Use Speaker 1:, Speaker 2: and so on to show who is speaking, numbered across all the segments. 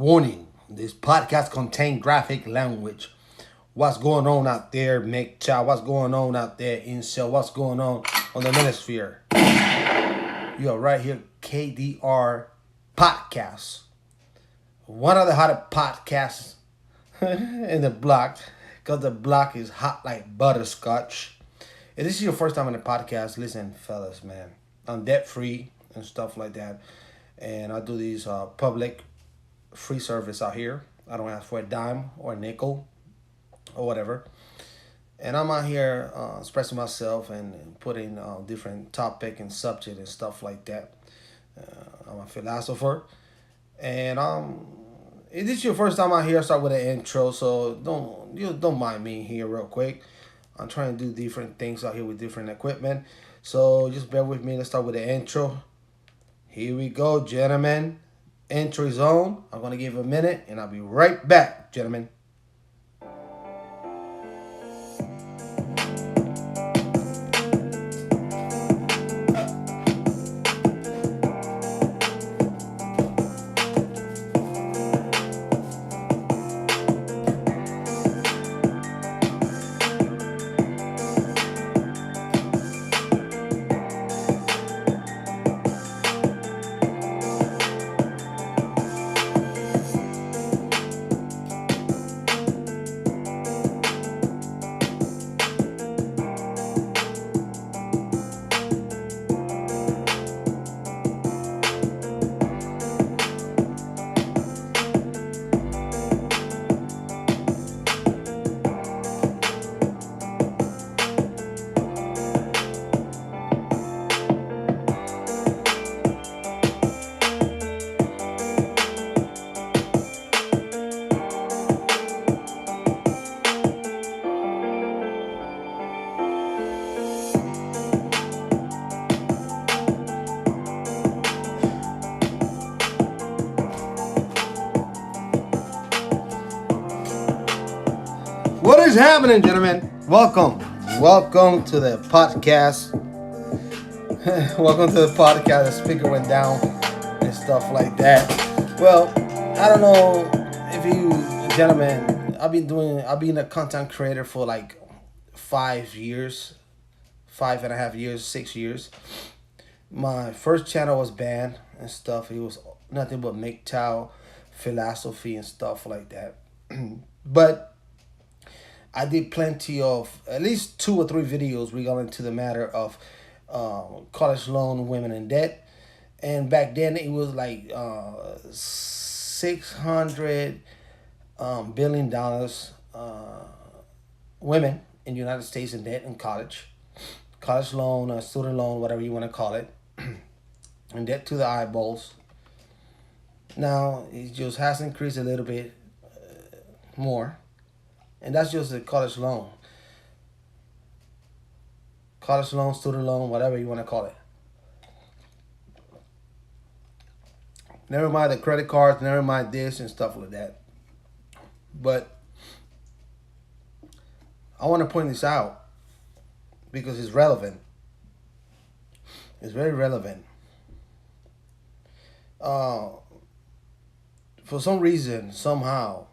Speaker 1: Warning, this podcast contains graphic language. What's going on out there, MGTOW? What's going on out there, Incel? What's going on the manosphere? You are right here, KDR Podcast. One of the hottest podcasts in the block, because the block is hot like butterscotch. If this is your first time on the podcast, listen, fellas, man. I'm debt free and stuff like that. And I do these public free service out here. I don't ask for a dime or a nickel or whatever. And I'm out here expressing myself and putting different topic and subject and stuff like that. I'm a philosopher. And if this is your first time out here, I start with an intro. So don't mind me here real quick. I'm trying to do different things out here with different equipment. So just bear with me. Let's start with the intro. Here we go, gentlemen. Intro is on. I'm going to give a minute, and I'll be right back, gentlemen. What is happening, gentlemen? Welcome to the podcast. Welcome to the podcast. The speaker went down and stuff like that. Well, I don't know if you gentlemen, I've been a content creator for like 5 years, 5.5 years, 6 years. My first channel was banned and stuff. It was nothing but MGTOW philosophy and stuff like that. But I did plenty of, at least 2 or 3 videos regarding to the matter of college loan, women in debt. And back then it was like $600 billion women in the United States in debt in college. College loan, student loan, whatever you want to call it. In debt to the eyeballs. Now it just has increased a little bit more. And that's just a college loan. College loan, student loan, whatever you want to call it. Never mind the credit cards, never mind this and stuff like that. But I want to point this out because it's relevant. It's very relevant. For some reason, somehow,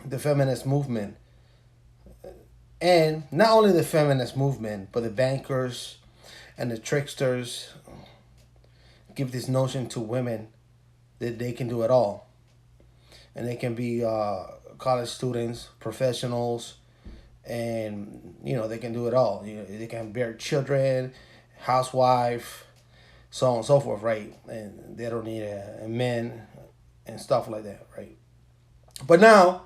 Speaker 1: the feminist movement, and not only the feminist movement, but the bankers and the tricksters give this notion to women that they can do it all. And they can be college students, professionals, and, they can do it all. They can bear children, housewife, so on and so forth, right? And they don't need a man and stuff like that, right? But now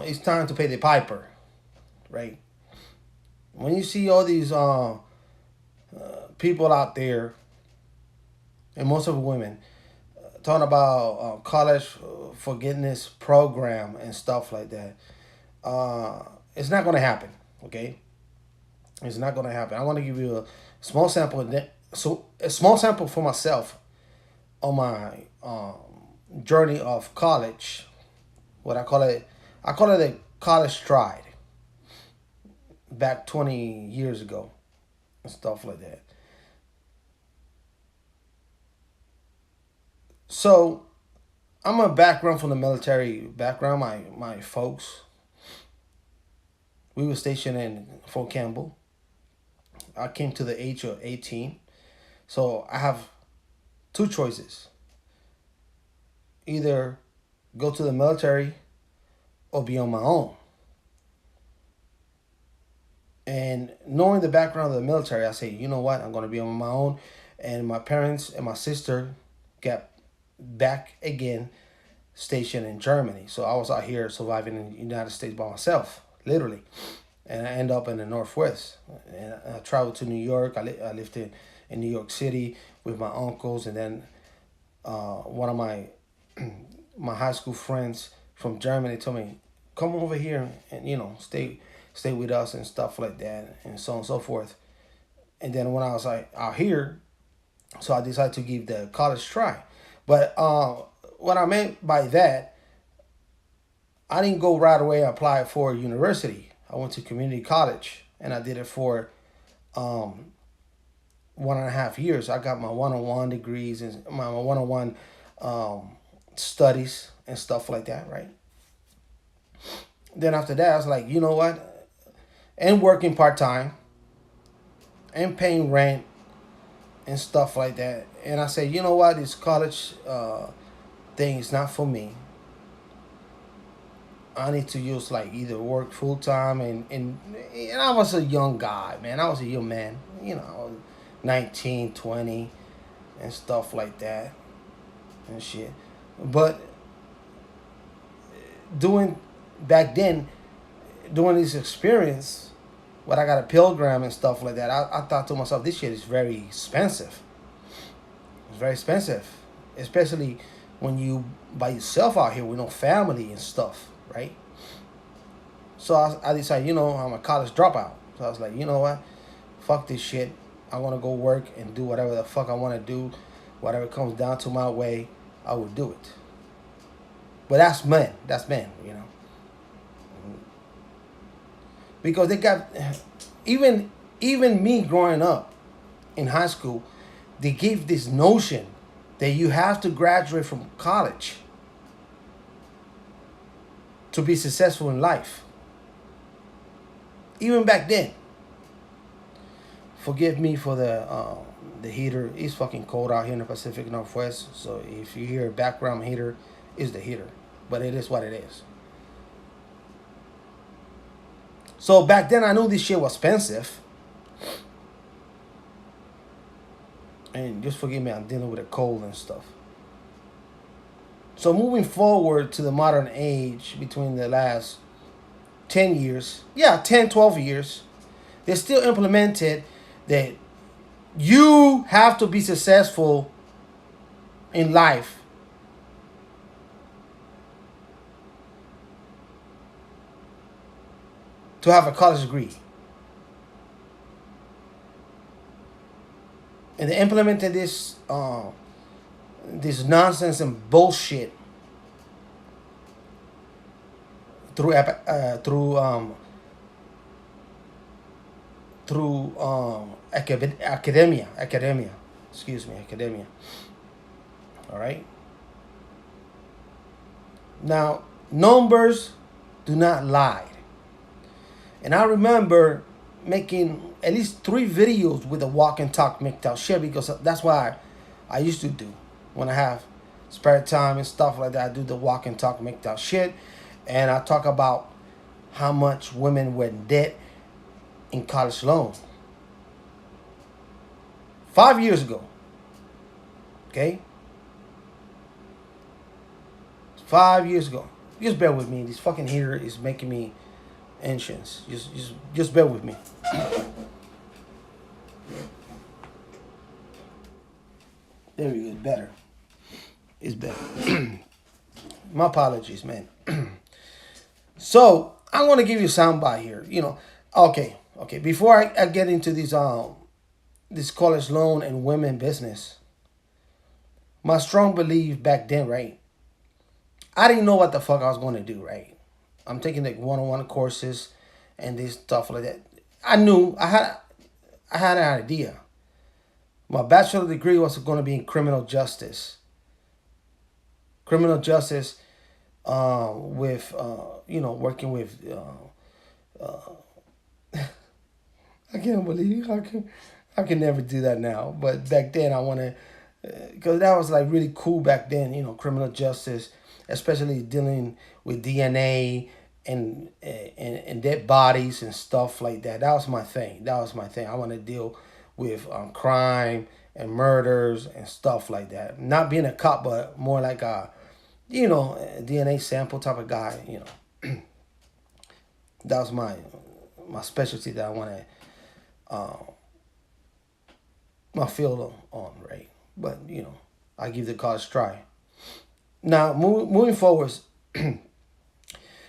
Speaker 1: it's time to pay the piper, right? When you see all these people out there, and most of the women, talking about college forgiveness program and stuff like that, it's not going to happen, okay? It's not going to happen. I want to give you a small sample. So a small sample for myself on my journey of college. What I call it a college stride. Back 20 years ago and stuff like that. So I'm a background from the military background. My folks, we were stationed in Fort Campbell. I came to the age of 18. So I have two choices. Either go to the military or be on my own. And knowing the background of the military, I say, you know what, I'm going to be on my own. And my parents and my sister got back again stationed in Germany. So I was out here surviving in the United States by myself, literally. And I end up in the Northwest. And I traveled to New York. I lived in New York City with my uncles. And then one of my my high school friends from Germany told me, come over here and, stay with us and stuff like that and so on and so forth. And then when I was like out here, so I decided to give the college try. But what I meant by that, I didn't go right away and apply for university. I went to community college and I did it for 1.5 years. I got my one-on-one degrees and my one-on-one studies and stuff like that, right? Then after that, I was like, you know what? And working part-time and paying rent and stuff like that. And I said, you know what? This college thing is not for me. I need to use like either work full time and I was a young guy, man. I was a young man, I was 19, 20 and stuff like that and shit. But doing back then, doing this experience, what I got a pilgrim and stuff like that, I thought to myself, this shit is very expensive. It's very expensive, especially when you by yourself out here with no family and stuff, right? So I decided, I'm a college dropout. So I was like, you know what? Fuck this shit. I want to go work and do whatever the fuck I want to do. Whatever comes down to my way, I will do it. But that's men. That's men. Because they got, even me growing up in high school, they gave this notion that you have to graduate from college to be successful in life. Even back then. Forgive me for the heater. It's fucking cold out here in the Pacific Northwest. So if you hear a background heater, it's the heater. But it is what it is. So back then I knew this shit was expensive. And just forgive me, I'm dealing with a cold and stuff. So moving forward to the modern age, between the last 10 years, 10, 12 years, they still implemented that you have to be successful in life to have a college degree. And they implemented this nonsense and bullshit through academia. Excuse me, academia. All right. Now, numbers do not lie. And I remember making at least 3 videos with the walk and talk MGTOW shit, because that's why I used to do when I have spare time and stuff like that. I do the walk and talk MGTOW shit, and I talk about how much women were in debt in college loans 5 years ago. Okay, 5 years ago. Just bear with me. This fucking heater is making me anxious. Just bear with me. There we go. It's better. It's better. My apologies, man. So I'm gonna give you a soundbite here. Okay. Before I get into this college loan and women business, my strong belief back then, right? I didn't know what the fuck I was gonna do, right? I'm taking like one-on-one courses and this stuff like that. I knew I had an idea. My bachelor degree was going to be in criminal justice criminal justice, with working with. I can't believe I can never do that now. But back then I want to, because that was like really cool back then. Criminal justice, especially dealing with DNA and dead bodies and stuff like that. That was my thing. I want to deal with crime and murders and stuff like that. Not being a cop, but more like a DNA sample type of guy. That was my specialty that I want to my field on, right? But I give the college try. Now moving forward,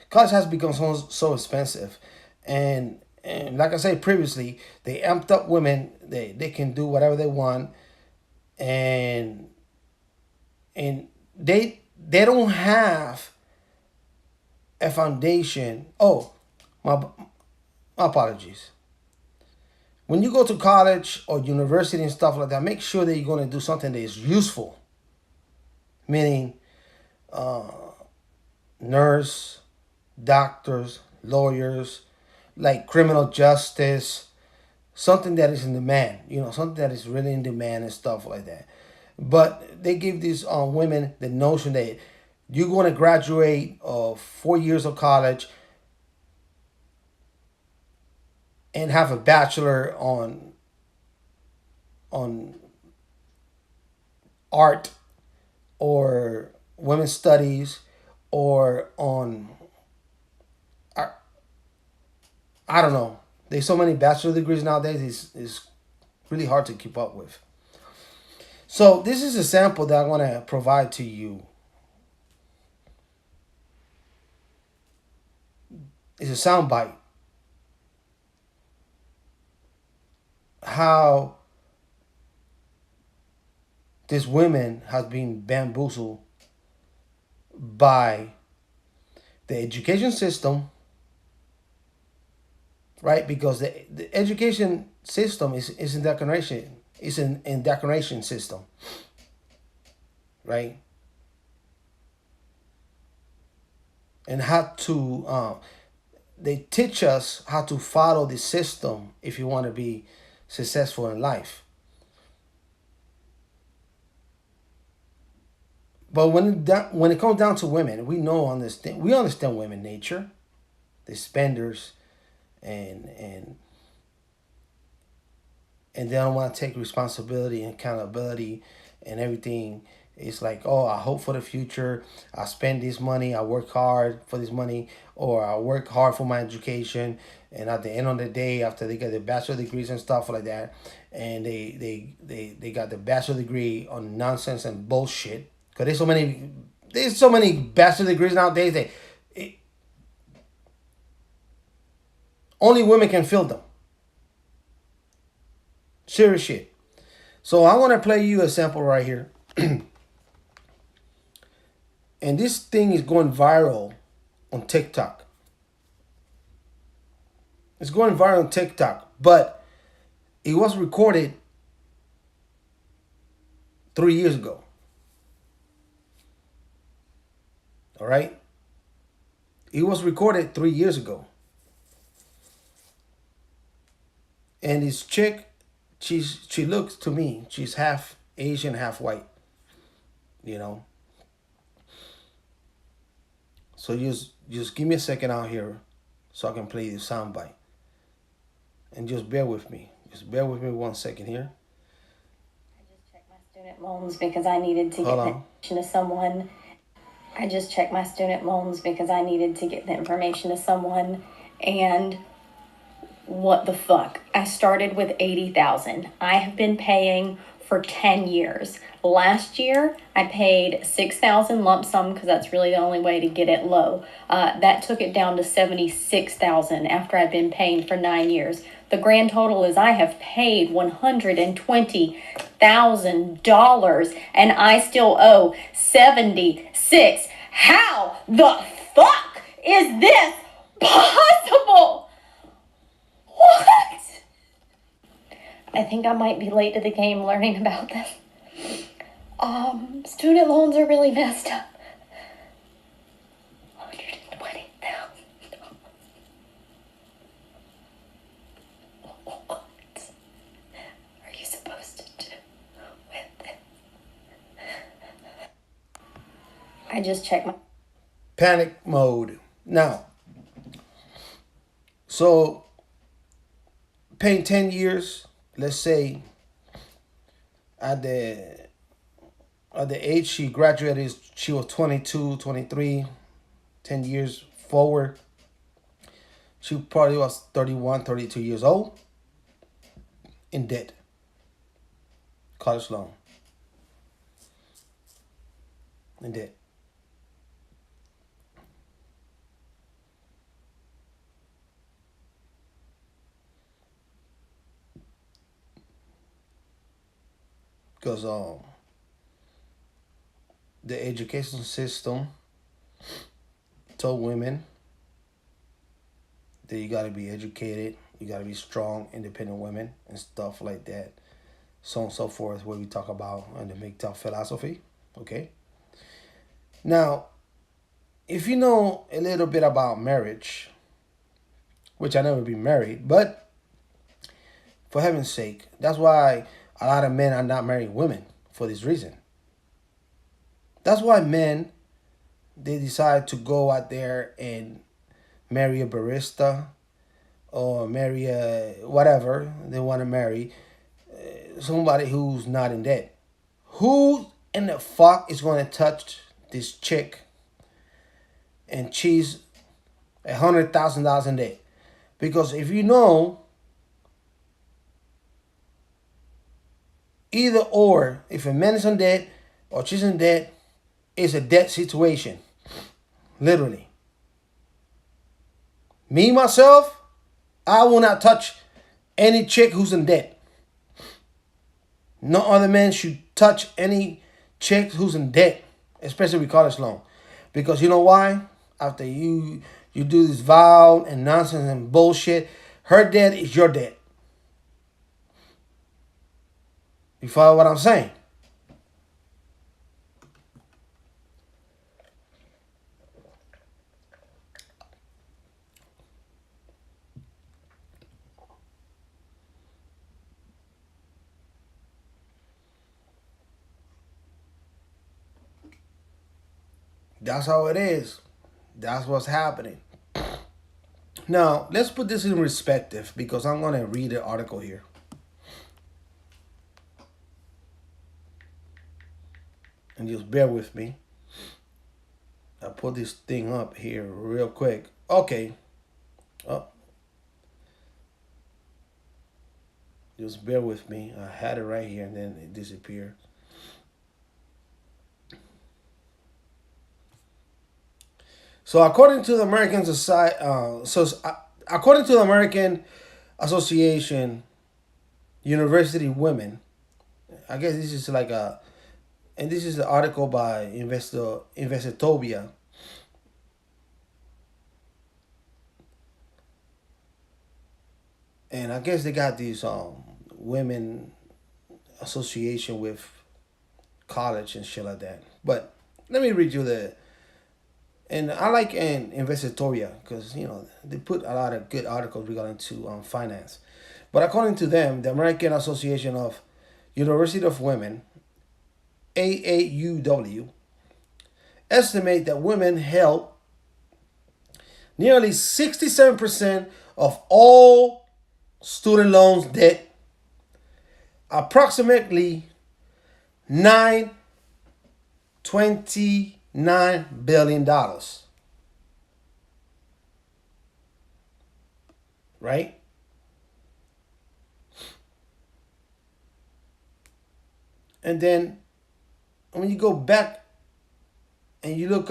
Speaker 1: college has become so expensive, and like I said previously, they amped up women. They can do whatever they want, and they don't have a foundation. Oh, my apologies. When you go to college or university and stuff like that, make sure that you're going to do something that is useful. Meaning, nurse, doctors, lawyers, like criminal justice, something that is in demand. Something that is really in demand and stuff like that. But they give these women the notion that you're going to graduate 4 years of college and have a bachelor on art or women's studies or on I don't know. There's so many bachelor degrees nowadays. It's really hard to keep up with. So this is a sample that I want to provide to you. It's a soundbite. How this women has been bamboozled by the education system, right? Because the education system is indoctrination. It's an indoctrination system, right? And how to they teach us how to follow the system if you want to be successful in life. But when it comes down to women, we understand women nature, the spenders, and they don't want to take responsibility and accountability and everything. It's like, oh, I hope for the future. I spend this money. I work hard for this money, or I work hard for my education. And at the end of the day, after they get their bachelor degrees and stuff like that, and they got the bachelor degree on nonsense and bullshit. Because there's so many bachelor degrees nowadays that only women can fill them. Serious shit. So I want to play you a sample right here. And this thing is going viral on TikTok. It's going viral on TikTok, but it was recorded 3 years ago. All right? It was recorded 3 years ago. And this chick, she looks to me, she's half Asian, half white. So just give me a second out here so I can play the soundbite. And just bear with me. Just bear with me 1 second here.
Speaker 2: I just checked my student loans because I needed to get the information to someone. I just checked my student loans because I needed to get the information to someone. And what the fuck? I started with $80,000. I have been paying for 10 years. Last year, I paid $6,000 lump sum because that's really the only way to get it low. That took it down to $76,000 after I've been paying for 9 years. The grand total is I have paid $120,000 and I still owe $76,000. How the fuck is this possible? What? I think I might be late to the game learning about this. Student loans are really messed up. I just check my
Speaker 1: panic mode. Now, so paying 10 years, let's say at the age she graduated, she was 22, 23, 10 years forward. She probably was 31, 32 years old in debt. College loan. In debt. Because the education system told women that you got to be educated, you got to be strong, independent women, and stuff like that. So on and so forth, what we talk about in the MGTOW philosophy. Okay. Now, if you know a little bit about marriage, which I never been married, but for heaven's sake, that's why a lot of men are not marrying women for this reason. That's why men, they decide to go out there and marry a barista or marry a whatever they want to marry, somebody who's not in debt. Who in the fuck is going to touch this chick and she's $100,000 in debt? Because if you know, either or, if a man is in debt or she's in debt, it's a debt situation. Literally. Me, myself, I will not touch any chick who's in debt. No other man should touch any chick who's in debt, especially with college loan. Because you know why? After you do this vow and nonsense and bullshit, her debt is your debt. You follow what I'm saying? That's how it is. That's what's happening. Now, let's put this in perspective because I'm going to read the article here. And just bear with me. I'll put this thing up here real quick. Okay. Oh. Just bear with me. I had it right here and then it disappeared. So according to the American Society, according to the American Association University Women, I guess this is like a, and this is the article by Investortopia. And I guess they got these women association with college and shit like that. But let me read you the. And I like Investortopia because you know they put a lot of good articles regarding to finance. But according to them, the American Association of University of Women, AAUW, estimate that women held nearly 67% of all student loans debt, approximately $29 billion. Right? And then when you go back and you look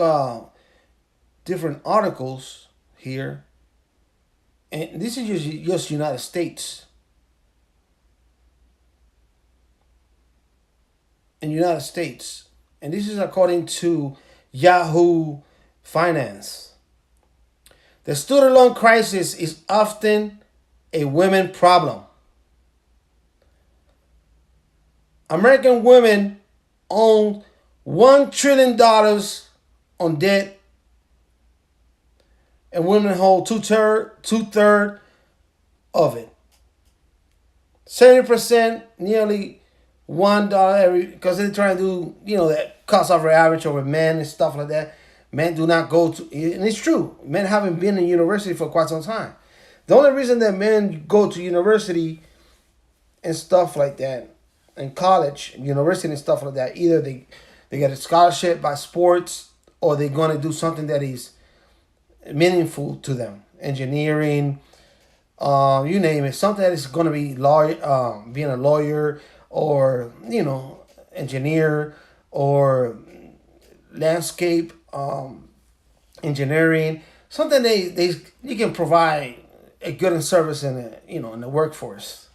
Speaker 1: different articles here, and this is just United States. In United States. And this is according to Yahoo Finance. The student loan crisis is often a women problem. American women own $1 trillion on debt, and women hold two-thirds of it. 70%, nearly $1 every, because they're trying to do, that cost over average over men and stuff like that. Men do not go to, and it's true. Men haven't been in university for quite some time. The only reason that men go to university and stuff like that, in college, university and stuff like that, either they get a scholarship by sports, or they're going to do something that is meaningful to them. Engineering, you name it, something that is going to be being a lawyer, or engineer, or landscape engineering, something they you can provide a good service in in the workforce.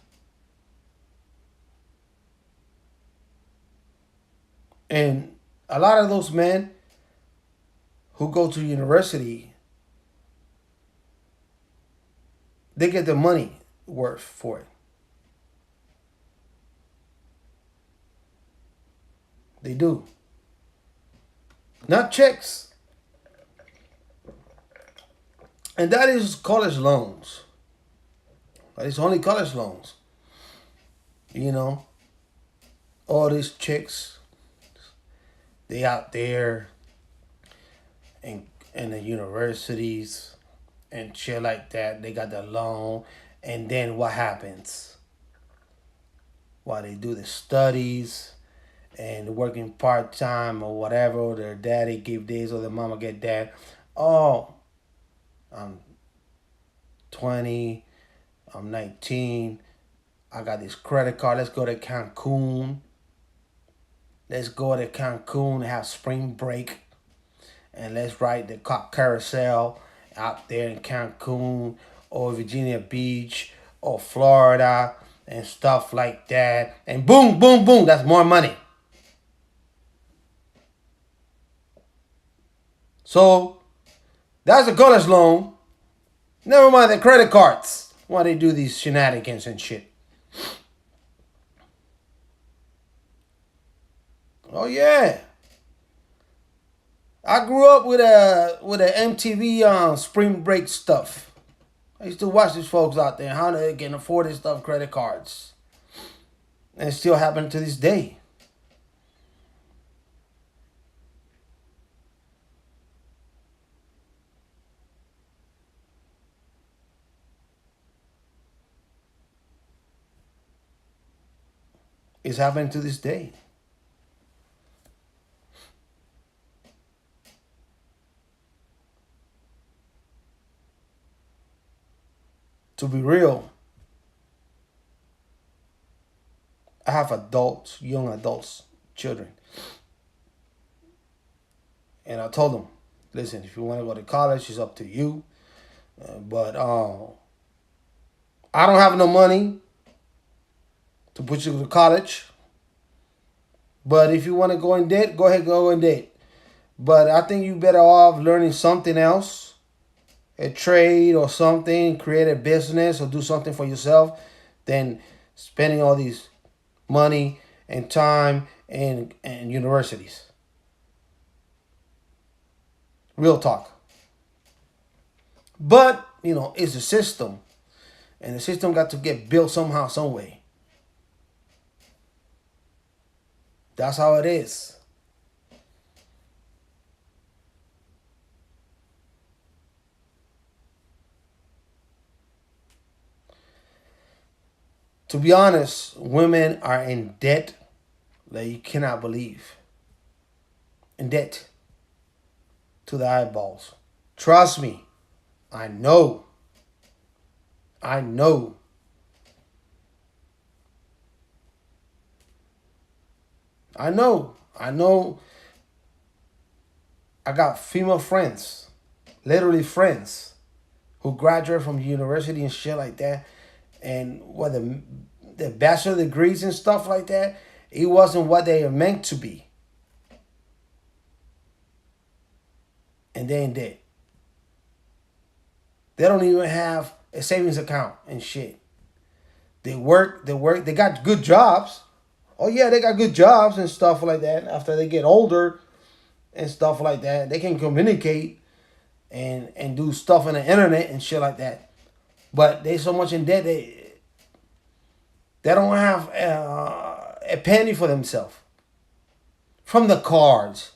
Speaker 1: And a lot of those men who go to university, they get the money worth for it. They do. Not checks. And that is college loans. It's only college loans. All these chicks, they out there in the universities and shit like that. They got the loan. And then what happens? While they do the studies and working part-time or whatever, or their daddy give this or their mama get that. Oh, I'm 20, I'm 19, I got this credit card, let's go to Cancun. Let's go to Cancun and have spring break. And let's ride the carousel out there in Cancun or Virginia Beach or Florida and stuff like that. And boom, boom, boom, that's more money. So that's a college loan. Never mind the credit cards. Why they do these shenanigans and shit. Oh yeah. I grew up with a MTV spring break stuff. I used to watch these folks out there, how they can afford this stuff, credit cards. And it still happening to this day. It's happening to this day. To be real, I have adults, young adults, children. And I told them, listen, if you want to go to college, it's up to you. But I don't have no money to put you to college. But if you want to go in debt, go ahead, go in debt. But I think you better off learning something else, a trade or something, create a business or do something for yourself, than spending all these money and time in universities. Real talk. But, it's a system. And the system got to get built somehow, some way. That's how it is. To be honest, women are in debt that you cannot believe. In debt to the eyeballs. Trust me. I know. I know. I know. I know. I got female friends, literally friends, who graduate from university and shit like that. And what the bachelor degrees and stuff like that, it wasn't what they are meant to be. And they in debt. They don't even have a savings account and shit. They work, they got good jobs. Oh yeah, they got good jobs and stuff like that. After they get older and stuff like that, they can communicate and do stuff on the internet and shit like that. But they so much in debt, they don't have a penny for themselves. From the cards.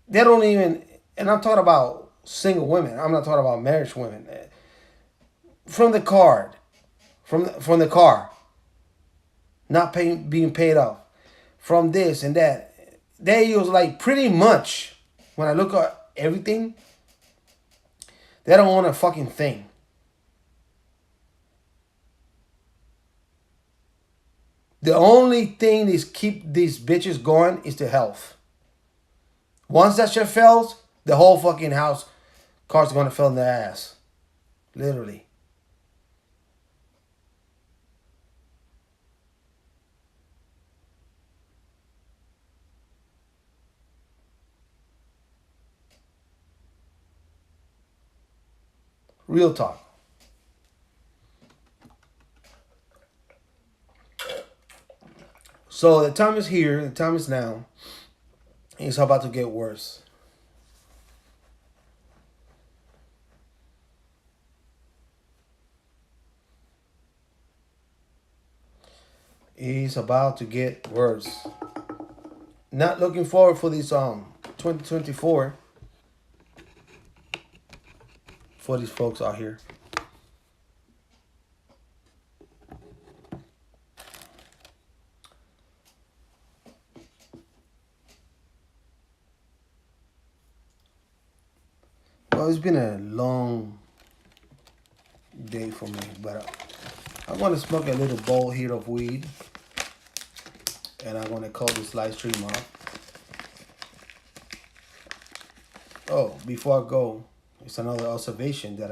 Speaker 1: They don't even, and I'm talking about single women. I'm not talking about married women. From the card. From the car. Not being paid off. From this and that. They use like pretty much, when I look at everything, they don't want a fucking thing. The only thing that keep these bitches going is the health. Once that shit fails, the whole fucking house car's gonna fall in their ass. Literally. Real talk. So the time is here, the time is now. It's about to get worse. It's about to get worse. Not looking forward for this 2024 for these folks out here. Well, it's been a long day for me, but I'm going to smoke a little bowl here of weed, and I'm going to call this live stream off. Oh, before I go, it's another observation that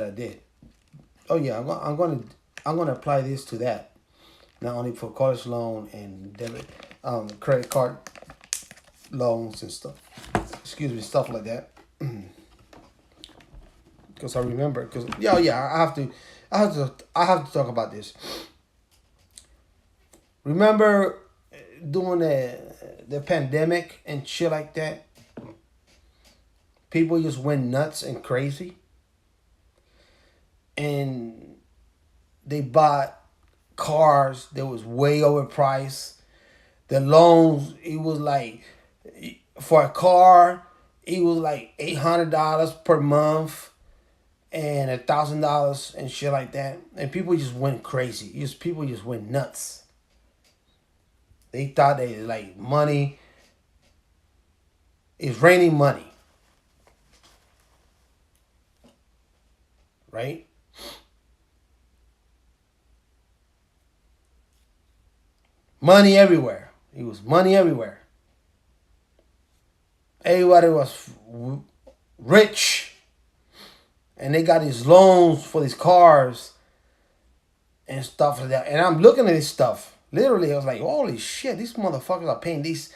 Speaker 1: I did. Oh yeah, I'm going to apply this to that, not only for college loan and debit, credit card loans and stuff. Excuse me, stuff like that. Because I remember, I have to talk about this. Remember during the pandemic and shit like that, people just went nuts and crazy, and they bought cars that was way overpriced. The loans, it was like, for a car, it was like $800 per month. And $1,000 and shit like that, and people just went crazy. People just went nuts. They thought they like money is raining money, right? Money everywhere. It was money everywhere. Everybody was rich. And they got these loans for these cars and stuff like that. And I'm looking at this stuff. Literally, I was like, holy shit, these motherfuckers are paying this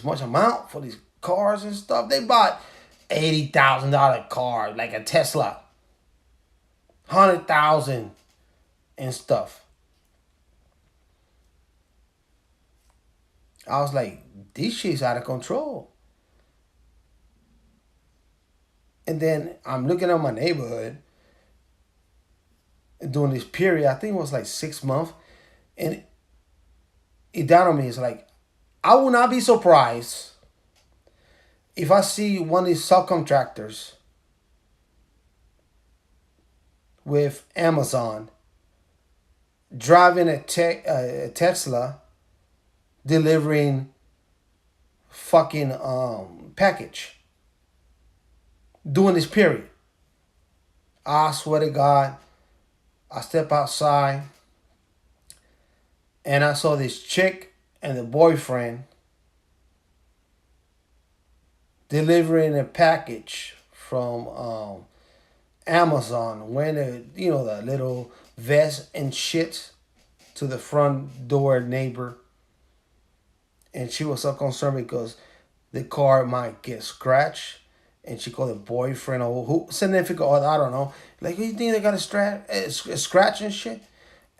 Speaker 1: much amount for these cars and stuff. They bought $80,000 car, like a Tesla. $100,000 and stuff. I was like, this shit's out of control. And then I'm looking at my neighborhood during this period. I think it was like 6 months. And it dawned on me. It's like, I will not be surprised if I see one of these subcontractors with Amazon driving a Tesla delivering fucking package. During this period, I swear to God, I step outside and I saw this chick and the boyfriend delivering a package from Amazon, wearing the little vest and shit to the front door neighbor. And she was so concerned because the car might get scratched. And she called the boyfriend or who significant other, I don't know. Like, who you think they got a scratch and shit?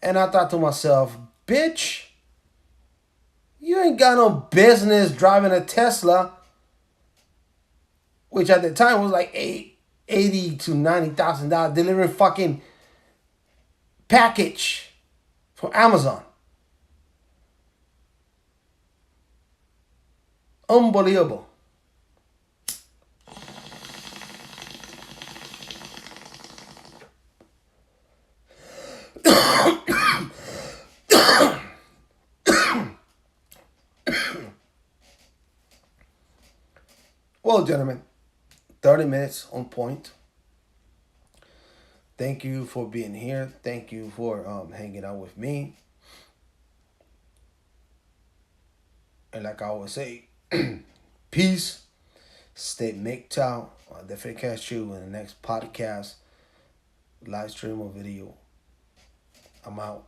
Speaker 1: And I thought to myself, bitch, you ain't got no business driving a Tesla, which at the time was like $80,000 to $90,000, delivering fucking package from Amazon. Unbelievable. Well, gentlemen, 30 minutes on point. Thank you for being here. Thank you for hanging out with me. And like I always say, peace. Stay MGTOW. I'll definitely catch you in the next podcast, live stream or video. I'm out.